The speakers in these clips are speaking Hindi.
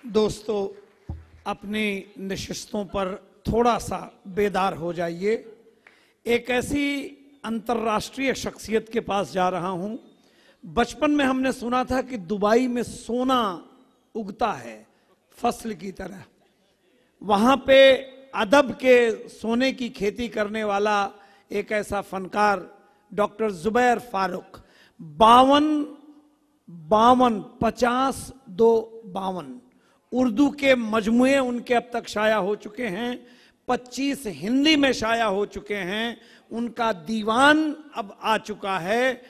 दोस्तों, अपनी नशिस्तों पर थोड़ा सा बेदार हो जाइए। एक ऐसी अंतर्राष्ट्रीय शख्सियत के पास जा रहा हूं। बचपन में हमने सुना था कि दुबई में सोना उगता है फसल की तरह। वहां पे अदब के सोने की खेती करने वाला एक ऐसा फनकार डॉक्टर जुबैर फारूक 52 उर्दू के मजमुए उनके अब तक शाया हो चुके हैं। 25 हिंदी में शाया हो चुके हैं। उनका दीवान अब आ चुका है।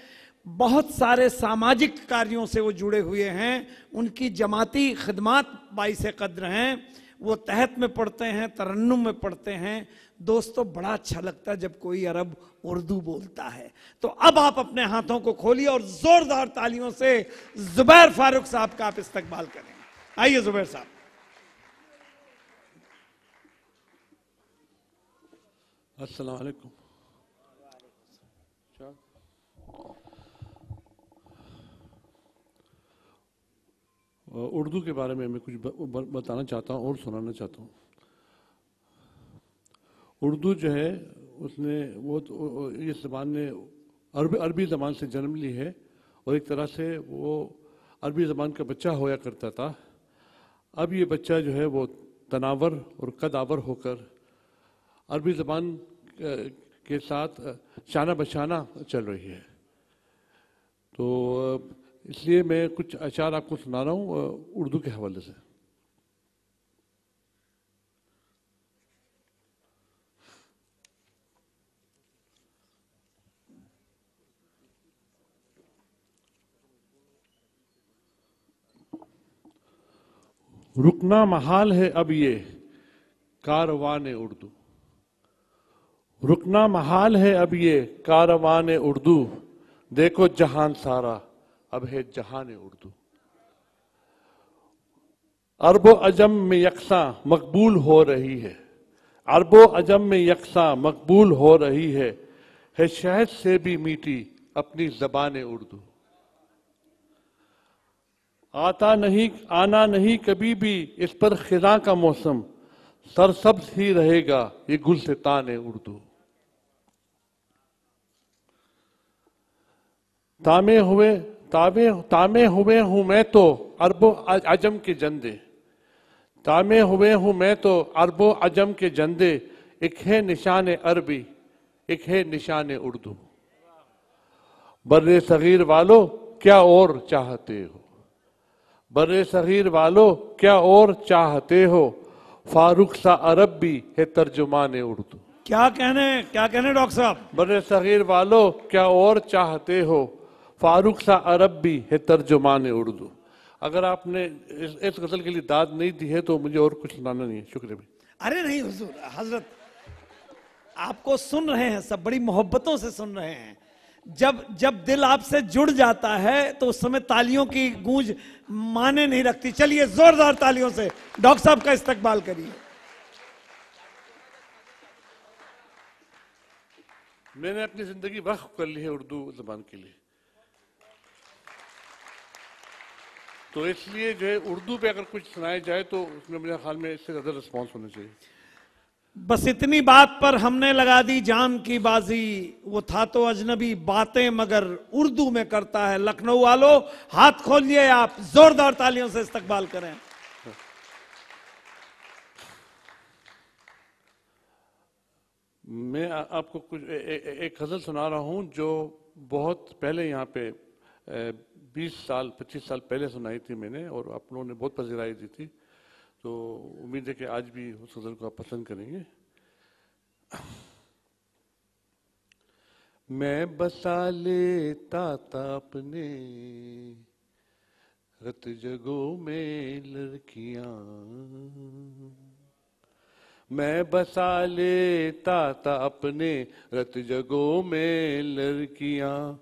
बहुत सारे सामाजिक कार्यों से वो जुड़े हुए हैं। उनकी जमाती खिदमात बाइसे कद्र हैं। वो तहत में पढ़ते हैं, तरन्नुम में पढ़ते हैं। दोस्तों, बड़ा अच्छा लगता है जब कोई अरब उर्दू बोलता है। तो अब आप अपने हाथों को खोलिए और जोरदार तालियों से जुबैर फारूक साहब का आप इस्तकबाल करें। आइए जुबैर साहब। अस्सलाम वालेकुम। उर्दू के बारे में मैं कुछ बताना चाहता हूँ और सुनाना चाहता हूँ। उर्दू जो है उसने ये ज़बान ने अरबी ज़बान से जन्म ली है और एक तरह से वो अरबी ज़बान का बच्चा होया करता था। अब ये बच्चा जो है वो तनावर और कदावर होकर अरबी ज़बान के साथ शाना बशाना चल रही है। तो इसलिए मैं कुछ अशार आपको सुना रहा हूँ उर्दू के हवाले से। रुकना महाल है अब ये कारवान उर्दू। रुकना महाल है अब ये कारवान उर्दू। देखो जहान सारा अब है जहान उर्दू। अरबो अजम में यकसा मकबूल हो रही है। अरबो अजम में यकसा मकबूल हो रही है शहद से भी मीठी अपनी ज़बान उर्दू। आना नहीं कभी भी इस पर खिज़ां का मौसम। सरसब्ज ही रहेगा ये गुलसितान उर्दू। तामे हुए हूं मैं तो अरबो अजम के जंदे। तामे हुए हूं मैं तो अरबो अजम के जंदे। एक है निशान अरबी एक है निशान उर्दू। बर्रे सगीर वालों क्या और चाहते हो। बर्रे सगीर वालों क्या और चाहते हो। फारूक सा अरब भी है तर्जुमान उर्दू। क्या कहने डॉक्टर साहब। बर्रे सगीर वालों क्या और चाहते हो। फारूक सा अरब भी है तर्जुमान उर्दू। अगर आपने इस गजल के लिए दाद नहीं दी है तो मुझे और कुछ सुनाना नहीं है। शुक्रिया भाई। अरे नहीं हुजूर, हजरत आपको सुन रहे हैं, सब बड़ी मोहब्बतों से सुन रहे हैं। जब दिल आपसे जुड़ जाता है तो उस समय तालियों की गूंज माने नहीं रखती। चलिए जोरदार तालियों से डॉक्टर साहब का इस्तकबाल करिए। मैंने अपनी जिंदगी वक्फ कर ली है उर्दू जबान के लिए। तो इसलिए जो है उर्दू पे अगर कुछ सुनाया जाए तो उसमें मेरे ख्याल में इससे ज्यादा रिस्पॉन्स होना चाहिए। बस इतनी बात पर हमने लगा दी जान की बाजी। वो था तो अजनबी बातें मगर उर्दू में करता है। लखनऊ वालों हाथ खोलिए, आप जोरदार तालियों से इस्तकबाल करें। मैं आपको कुछ एक गजल सुना रहा हूं जो बहुत पहले यहाँ पे 20-25 साल पहले सुनाई थी मैंने और आप लोगों ने बहुत पजीराई दी थी। तो उम्मीद है कि आज भी उस गजल को आप पसंद करेंगे। मैं बसा लेता था अपने रत जगों में लड़कियां। मैं बसा लेता था अपने रत जगों में लड़कियां।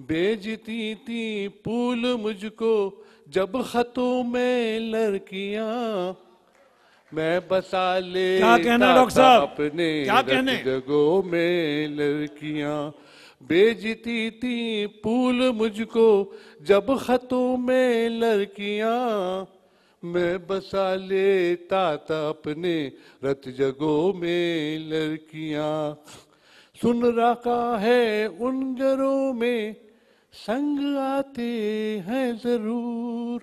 बेचती थी फूल मुझको जब खतों में लड़कियां। मैं बसा लेता था अपने रत जगों में लड़कियां। बेचती थी फूल मुझको जब खतों में लड़कियां। मैं बसा लेता था अपने रत जगों में लड़कियां। सुन रखा है उन घरों में संग आते हैं जरूर।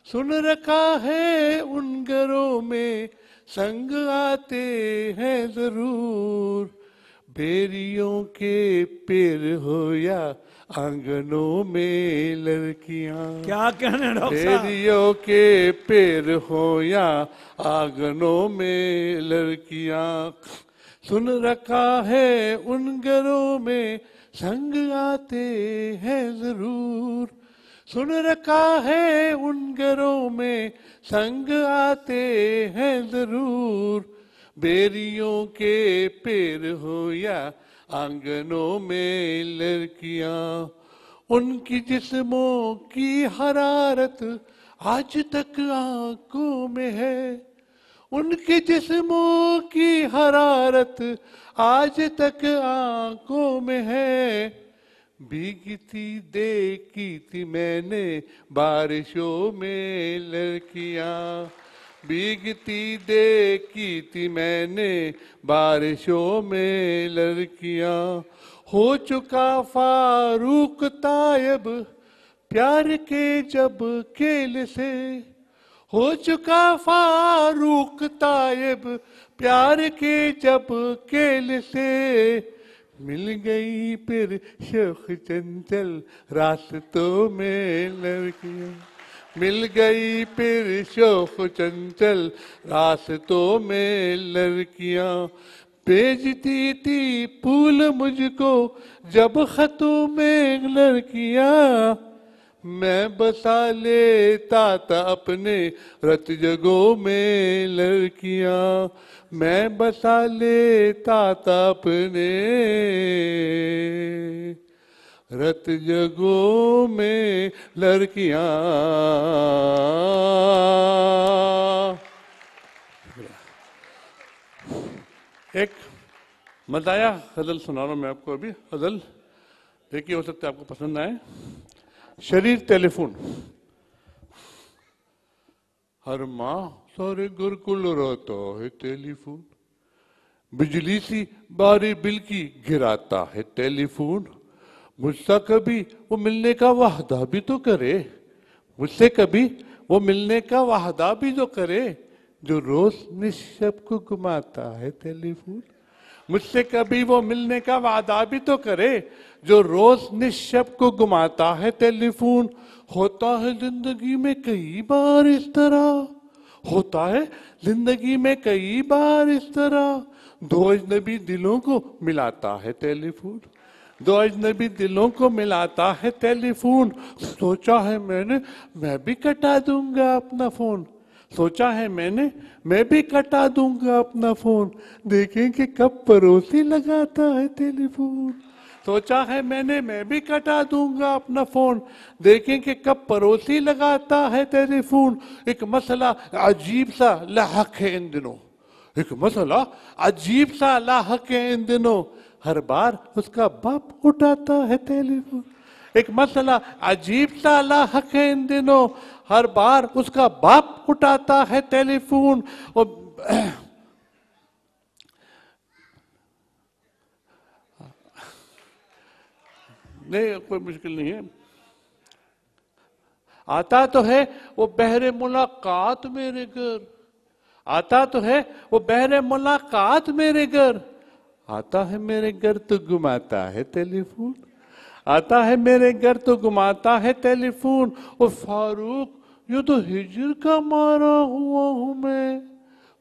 सुन रखा है उन घरों में संग आते हैं जरूर। बेरियों के पेड़ हो या आंगनों में लड़कियां। क्या कहने डॉक्टर साहब? बेरियों के पेड़ हो या आंगनों में लड़कियां। सुन रखा है उन घरों में संग आते हैं जरूर। सुन रखा है उन घरों में संग आते हैं जरूर। बेरियों के पेड़ हो या आंगनों में लड़कियां। उनकी जिस्मों की हरारत आज तक आंखों में है। उनकी जिस्मों की हरारत आज तक आंखों में है। भीगती देखी थी मैंने बारिशों में लड़कियां। भीगती देखी थी मैंने बारिशों में लड़कियां। हो चुका फारूक तायब प्यार के जब खेल से। हो चुका फारूक तायब प्यार के जब खेल से। मिल गई फिर शौक चंचल रास्तों में लड़कियां। मिल गई फिर शौक चंचल रास्तों में लड़कियां। भेजती थी फूल मुझको जब खतों में लड़कियां। मैं बसा लेता था अपने रत जगों में लड़कियां। मैं बसा लेता था अपने रत जगों में लड़कियां। एक मज़ाया गजल सुना रहा हूं मैं आपको अभी। गजल देखिए, हो सकता है आपको पसंद आए। शरीर टेलीफोन। हर माह सारे घर को रहता है टेलीफोन। बिजली सी बारी बिल की गिराता है टेलीफोन। मुझसे कभी वो मिलने का वादा भी तो करे। मुझसे कभी वो मिलने का वादा भी तो करे। जो रोज निशब को घुमाता है टेलीफोन। मुझसे कभी वो मिलने का वादा भी तो करे। जो रोज निशब को घुमाता है टेलीफोन। होता है जिंदगी में कई बार इस तरह। होता है जिंदगी में कई बार इस तरह। दो अजनबी दिलों को मिलाता है टेलीफोन। दो अजनबी दिलों को मिलाता है टेलीफोन। सोचा है मैंने मैं भी कटा दूंगा अपना फोन। सोचा है मैंने मैं भी कटा दूंगा अपना फोन। देखेंगे कब पड़ोसी लगाता है टेलीफोन। सोचा है मैंने मैं भी कटा दूंगा अपना फोन। देखेंगे कब पड़ोसी लगाता है टेलीफोन। एक मसला अजीब सा लाहक है इन दिनों। एक मसला अजीब सा लाहक है इन दिनों। हर बार उसका बाप उठाता है टेलीफोन। एक मसला अजीब सा लाहक है इन दिनों। हर बार उसका बाप उठाता है टेलीफोन। और नहीं, कोई मुश्किल नहीं है। आता तो है वो बहरे मुलाकात मेरे घर। आता तो है वो बहरे मुलाकात मेरे घर। आता है मेरे घर तो घुमाता है टेलीफोन। आता है मेरे घर तो घुमाता है टेलीफोन। और फारूक यूं तो हिजर का मारा हुआ हूं मैं।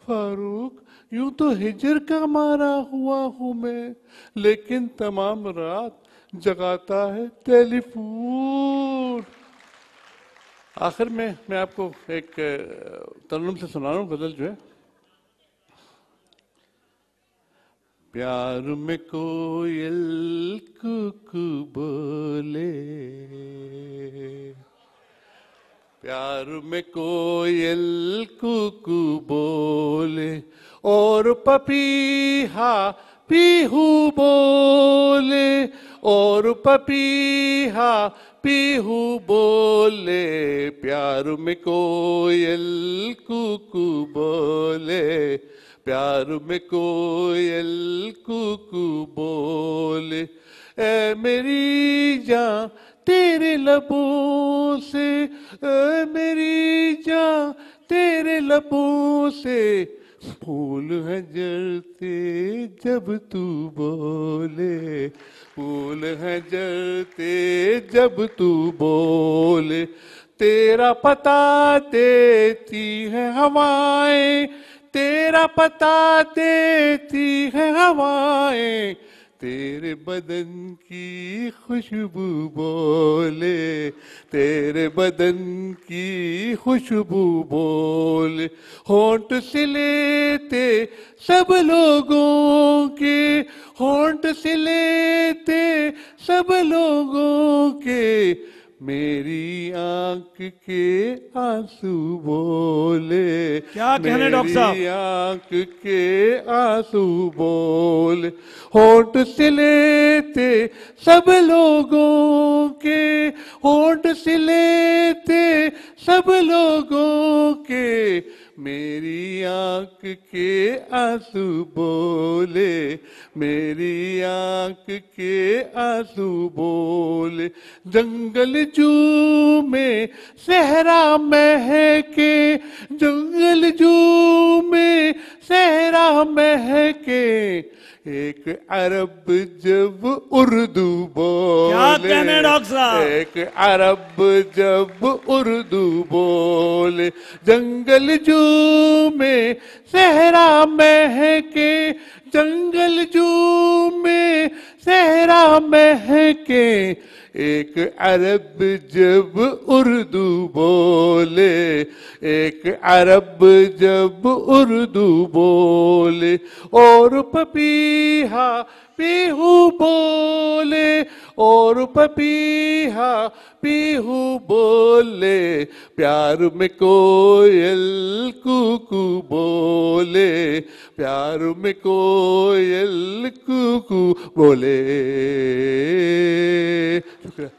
फारूक यूं तो हिजर का मारा हुआ हूं मैं। लेकिन तमाम रात जगाता है टेलीफोन। आखिर में मैं आपको एक तरन्नुम से सुना रहा हूं गजल जो है। प्यार में कोयल कुकू बोले। प्यार में कोयल कुकू बोले। और पपीहा पीहू बोले। और पपीहा पीहू बोले, प्यार में कोयल कुकू बोले, प्यार में कोयल कुकू बोले। ऐ मेरी जान तेरे लबों से, ऐ मेरी जान तेरे लबों से फूल है जरते जब तू बोले, फूल है जरते जब तू बोले। तेरा पता देती है हवाएं, तेरा पता देती है हवाएं, तेरे बदन की खुशबू बोले, तेरे बदन की खुशबू बोले। होंठ से लेते सब लोगों के, होंठ से लेते सब लोगों के, मेरी आंख के आंसू बोले। क्या कहने डॉक्टर साहब? मेरी आंख के आंसू बोले। होंठ से लेते सब लोगों के, होंठ से लेते सब लोगों के, मेरी आंख के आंसू बोले, मेरी आंख के आंसू बोले। जंगल जू में सहरा महके, जंगल जू में सहरा महके, एक अरब जब उर्दू बोले। क्या कहने डॉक्टर साहब? एक अरब जब उर्दू बोले। जंगल जू में सहरा महके, जंगल जू में सहरा महके, एक अरब जब उर्दू बोले, एक अरब जब उर्दू बोले। और पपीहा पीहू बोले, और पपीहा पीहू बोले, प्यार में कोयल कुकू बोले, प्यार में कोयल कुकू बोले। शुक्रिया।